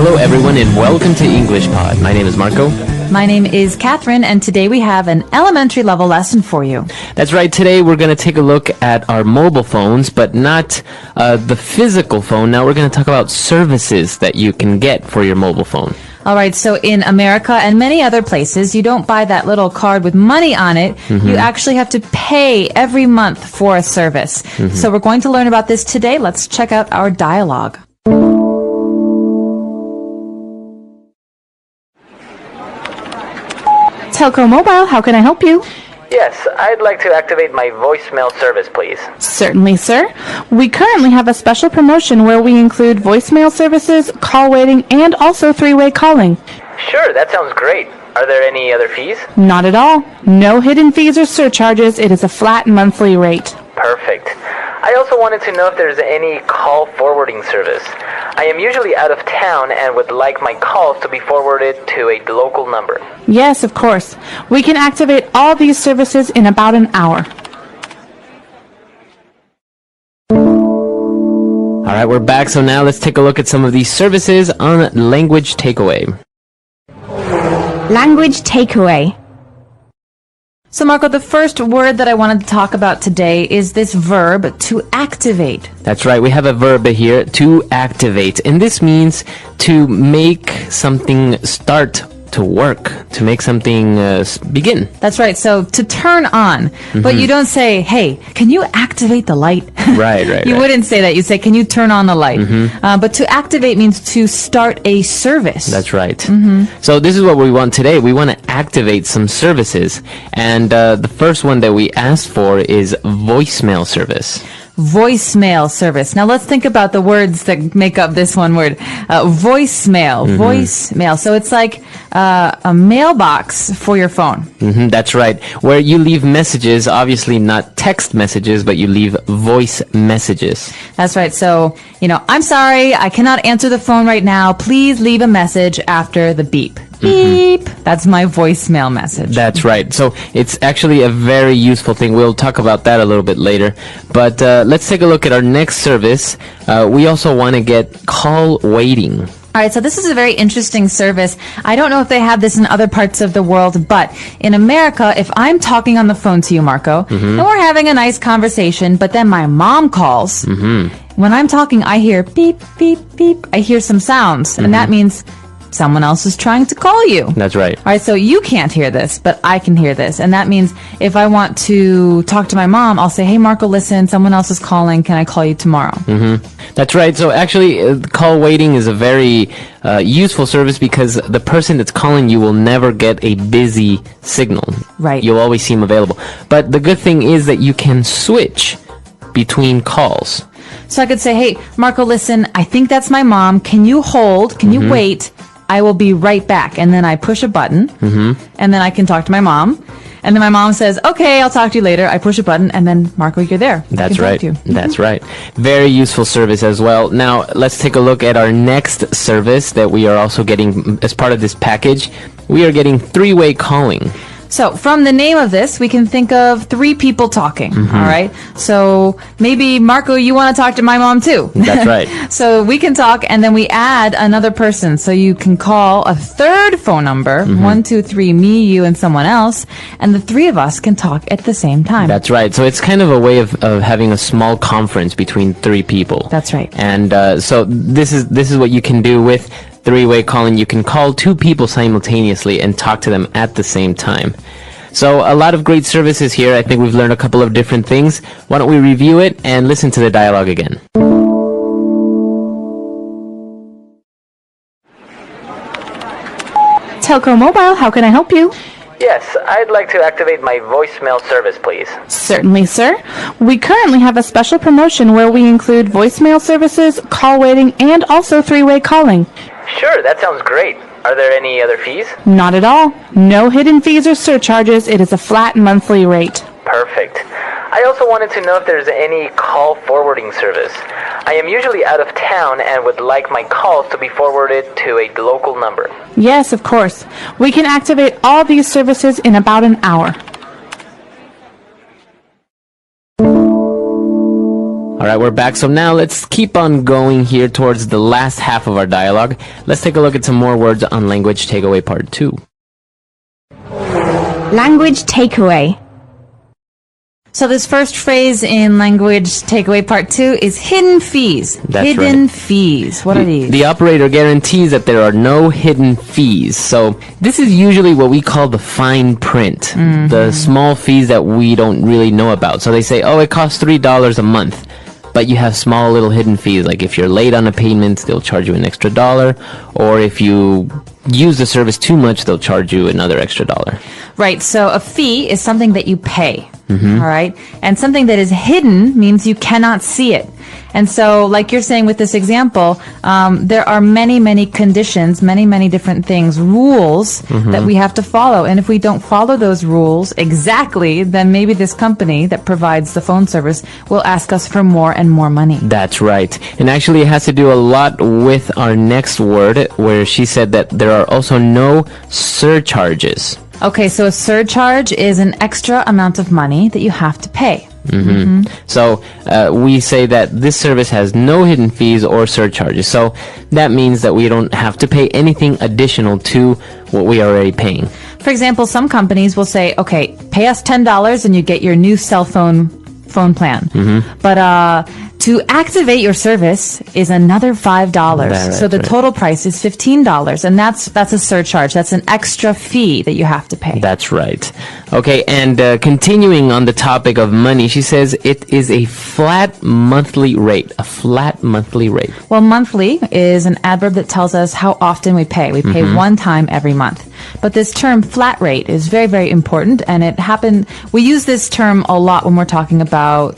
Hello everyone and welcome to English Pod. My name is Marco. My name is Catherine, and today we have an elementary level lesson for you. That's right. Today we're going to take a look at our mobile phones, but not the physical phone. Now we're going to talk about services that you can get for your mobile phone. All right, so in America and many other places, you don't buy that little card with money on it. You actually have to pay every month for a service. So we're going to learn about this today. Let's check out our dialogue. Telco Mobile, how can I help you? Yes, I'd like to activate my voicemail service, please. Certainly, sir. We currently have a special promotion where we include voicemail services, call waiting, and also three-way calling. Sure, that sounds great. Are there any other fees? Not at all. No hidden fees or surcharges. It is a flat monthly rate. Perfect. I also wanted to know if there's any call forwarding service. I am usually out of town and would like my calls to be forwarded to a local number. Yes, of course. We can activate all these services in about an hour. All right, we're back. So now let's take a look at some of these services on Language Takeaway. Language takeaway. So Marco, the first word that I wanted to talk about today is this verb, to activate. That's right. We have a verb here, to activate. And this means to make something start to work, to make something begin. That's right. So to turn on. But you don't say, hey, can you activate the light? Right. You wouldn't say that. You say, can you turn on the light? But to activate means to start a service. That's right. So this is what we want today. We want to activate some services. And the first one that we asked for is voicemail service. Voicemail service. Now let's think about the words that make up this one word. Voicemail. Voicemail. So it's like a mailbox for your phone. That's right. Where you leave messages, obviously not text messages, but you leave voice messages. That's right. So, I'm sorry, I cannot answer the phone right now. Please leave a message after the beep. Beep. That's my voicemail message. That's right. So it's actually a very useful thing. We'll talk about that a little bit later. But let's take a look at our next service. We also want to get call waiting. All right, so this is a very interesting service. I don't know if they have this in other parts of the world, but in America, if I'm talking on the phone to you, Marco, and we're having a nice conversation, but then my mom calls, when I'm talking, I hear beep, beep, beep. I hear some sounds, and that means someone else is trying to call you. That's right. All right, so you can't hear this, but I can hear this. And that means if I want to talk to my mom, I'll say, hey, Marco, listen, someone else is calling. Can I call you tomorrow? That's right. So actually, call waiting is a very useful service because the person that's calling you will never get a busy signal. Right. You'll always seem available. But the good thing is that you can switch between calls. So I could say, hey, Marco, listen, I think that's my mom. Can you hold? Can you wait? I will be right back. And then I push a button, and then I can talk to my mom. And then my mom says, okay, I'll talk to you later. I push a button, and then, Marco, you're there. That's right. That's right. Very useful service as well. Now, let's take a look at our next service that we are also getting as part of this package. We are getting three-way calling. So from the name of this, we can think of three people talking, all right? So maybe, Marco, you want to talk to my mom too. That's right. So we can talk, and then we add another person. So you can call a third phone number, 1, 2, 3, me, you, and someone else, and the three of us can talk at the same time. That's right. So it's kind of a way of having a small conference between three people. That's right. And so this is what you can do with three-way calling. You can call two people simultaneously and talk to them at the same time. So a lot of great services here. I think we've learned a couple of different things. Why don't we review it and listen to the dialogue again? Telco Mobile, how can I help you? Yes, I'd like to activate my voicemail service, please. Certainly, sir. We currently have a special promotion where we include voicemail services, call waiting, and also three-way calling. Sure, that sounds great. Are there any other fees? Not at all. No hidden fees or surcharges. It is a flat monthly rate. Perfect. I also wanted to know if there's any call forwarding service. I am usually out of town and would like my calls to be forwarded to a local number. Yes, of course. We can activate all these services in about an hour. All right, we're back. So now let's keep on going here towards the last half of our dialogue. Let's take a look at some more words on Language Takeaway Part 2. Language takeaway. So this first phrase in Language Takeaway Part 2 is hidden fees. That's hidden right. fees. What are these? The operator guarantees that there are no hidden fees. So this is usually what we call the fine print, the small fees that we don't really know about. So they say, oh, it costs $3 a month. But you have small little hidden fees, like if you're late on a payment, they'll charge you an extra $1, or if you use the service too much, they'll charge you another extra $1. Right, so a fee is something that you pay, all right? And something that is hidden means you cannot see it. And so, like you're saying with this example, there are many, many conditions, many, many different things, rules that we have to follow. And if we don't follow those rules exactly, then maybe this company that provides the phone service will ask us for more and more money. That's right. And actually, it has to do a lot with our next word, where she said that there are also no surcharges. Okay, so a surcharge is an extra amount of money that you have to pay. So we say that this service has no hidden fees or surcharges. So that means that we don't have to pay anything additional to what we are already paying. For example, some companies will say, okay, pay us $10 and you get your new cell phone plan. But to activate your service is another $5. So the total price is $15. And that's a surcharge. That's an extra fee that you have to pay. That's right. Okay, and continuing on the topic of money, she says it is a flat monthly rate. A flat monthly rate. Well, monthly is an adverb that tells us how often we pay. We pay one time every month. But this term flat rate is very, very important. And we use this term a lot when we're talking about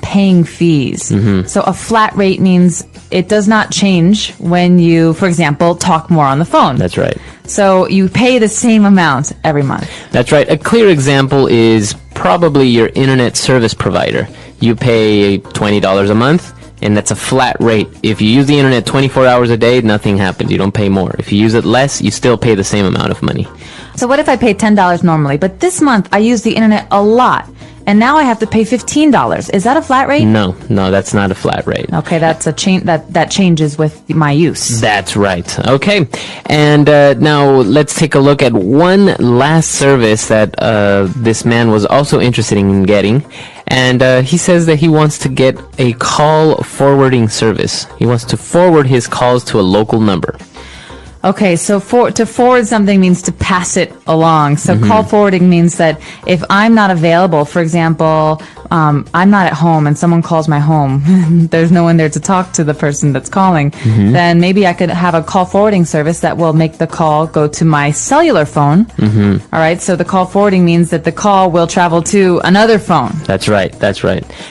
paying fees. So a flat rate means it does not change when you, for example, talk more on the phone. That's right. So you pay the same amount every month. That's right. A clear example is probably your internet service provider. You pay $20 a month, and that's a flat rate. If you use the internet 24 hours a day, nothing happens. You don't pay more. If you use it less, you still pay the same amount of money. So what if I pay $10 normally, but this month I use the internet a lot, and now I have to pay $15? Is that a flat rate? No, that's not a flat rate. Okay, that's a change that changes with my use. That's right. Okay, and now let's take a look at one last service that this man was also interested in getting. And he says that he wants to get a call forwarding service. He wants to forward his calls to a local number. Okay, so to forward something means to pass it along. So call forwarding means that if I'm not available, for example, I'm not at home and someone calls my home, there's no one there to talk to the person that's calling, then maybe I could have a call forwarding service that will make the call go to my cellular phone. All right, so the call forwarding means that the call will travel to another phone. That's right.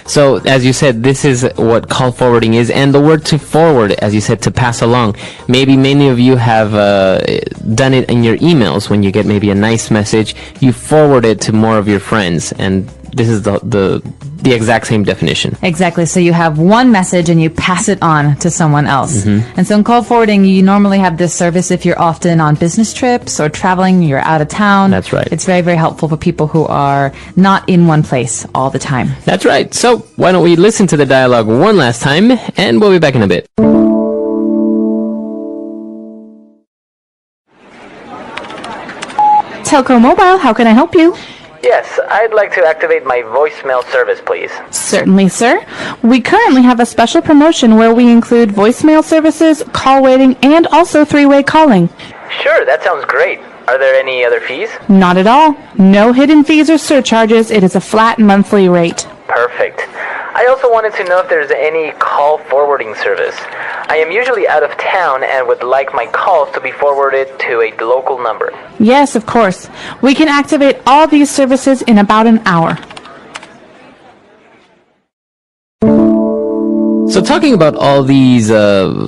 So as you said, this is what call forwarding is, and the word to forward, as you said, to pass along. Maybe many of you have done it in your emails. When you get maybe a nice message, you forward it to more of your friends, and this is the exact same definition. Exactly. So you have one message and you pass it on to someone else. And so in call forwarding, you normally have this service if you're often on business trips or traveling, you're out of town. That's right. It's very, very helpful for people who are not in one place all the time. That's right. So why don't we listen to the dialogue one last time, and we'll be back in a bit. Telco Mobile, how can I help you? Yes, I'd like to activate my voicemail service, please. Certainly, sir. We currently have a special promotion where we include voicemail services, call waiting, and also three-way calling. Sure, that sounds great. Are there any other fees? Not at all. No hidden fees or surcharges. It is a flat monthly rate. Perfect. I also wanted to know if there's any call forwarding service. I am usually out of town and would like my calls to be forwarded to a local number. Yes, of course. We can activate all these services in about an hour. So talking about all these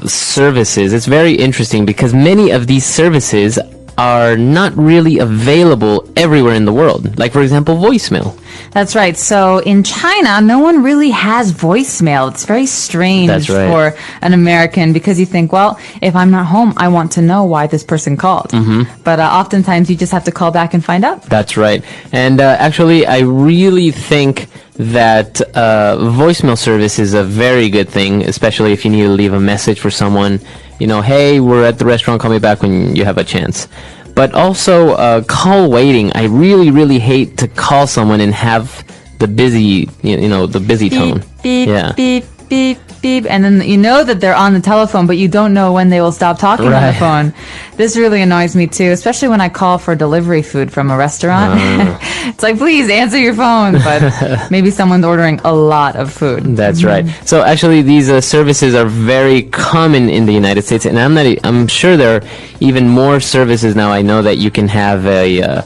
services, it's very interesting because many of these services are not really available everywhere in the world. Like, for example, voicemail. That's right. So in China, no one really has voicemail. It's very strange That's right. for an American because you think, well, if I'm not home, I want to know why this person called. But oftentimes you just have to call back and find out. That's right. And actually, I really think that voicemail service is a very good thing, especially if you need to leave a message for someone. You know, hey, we're at the restaurant, call me back when you have a chance. But also, call waiting. I really, really hate to call someone and have the busy, the busy tone. Beep, Yeah. beep, beep, beep. And then you know that they're on the telephone, but you don't know when they will stop talking on the Right. phone. This really annoys me too, especially when I call for delivery food from a restaurant. It's like, please answer your phone. But maybe someone's ordering a lot of food. That's right. So actually, these services are very common in the United States, and I'm sure there are even more services now. I know that you can have a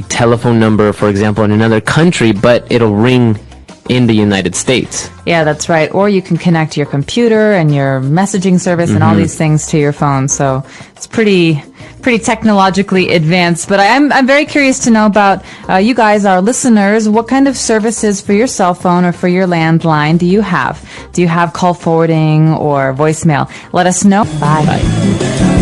telephone number, for example, in another country, but it'll ring in the United States. Yeah, that's right. Or you can connect your computer and your messaging service and all these things to your phone. So it's pretty technologically advanced. But I'm very curious to know about you guys, our listeners. What kind of services for your cell phone or for your landline do you have? Do you have call forwarding or voicemail? Let us know. Bye. Bye.